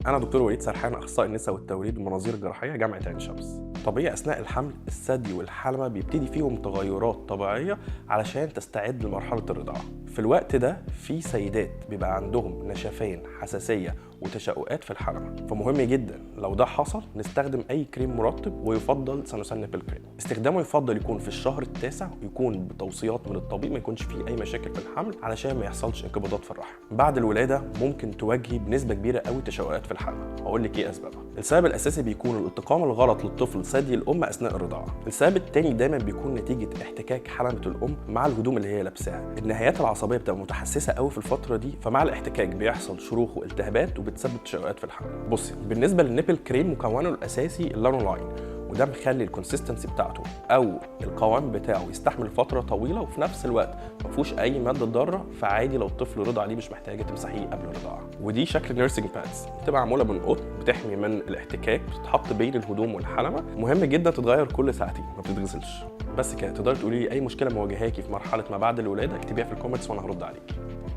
أنا دكتور وليد سرحان، أخصائي النساء والتوليد والمناظير الجراحية جامعة عين شمس. طبيعي أثناء الحمل الثدي والحلمة بيبتدي فيهم تغيرات طبيعية علشان تستعد لمرحلة الرضاعة. في الوقت ده في سيدات بيبقى عندهم نشفان، حساسية وتشققات في الحلمة، فمهم جدا لو ده حصل نستخدم أي كريم مرطب، ويفضل سانوسيل بالكريم. استخدامه يفضل يكون في الشهر التاسع، ويكون بتوصيات من الطبيب، ما يكونش فيه أي مشاكل في الحمل علشان ما يحصلش انقباضات في الرحم. بعد الولادة ممكن تواجهي بنسبة كبيرة قوي تشققات في الحلمة. هقول لك ايه اسبابها. السبب الاساسي بيكون الالتقام الغلط للطفل ثدي الام اثناء الرضاعه. السبب الثاني دايما بيكون نتيجه احتكاك حلمه الام مع الهدوم اللي هي لابساها. النهايات العصبيه بتبقى متحسسه قوي في الفتره دي، فمع الاحتكاك بيحصل شروخ والتهابات وبتسبب تشققات في الحمل. بصي، بالنسبه للنيبل كريم مكونه الاساسي اللانولاين، وده مخلي الكونسيستنسي بتاعته او القوام بتاعه يستحمل فتره طويله، وفي نفس الوقت ما فيهوش اي ماده ضاره، فعادي لو الطفل رضع عليه مش محتاجه تمسحيه قبل الرضاعه. ودي شكل نيرسينج بادز، بتبقى معموله من قطن، بتحمي من الاحتكاك، بتتحط بين الهدوم والحلمه، مهم جدا تتغير كل ساعتين، ما بتتغسلش. بس كده. تقدري تقولي لي اي مشكله مواجهاكي في مرحله ما بعد الولاده، اكتبيها في الكومنتس وانا هرد عليكي.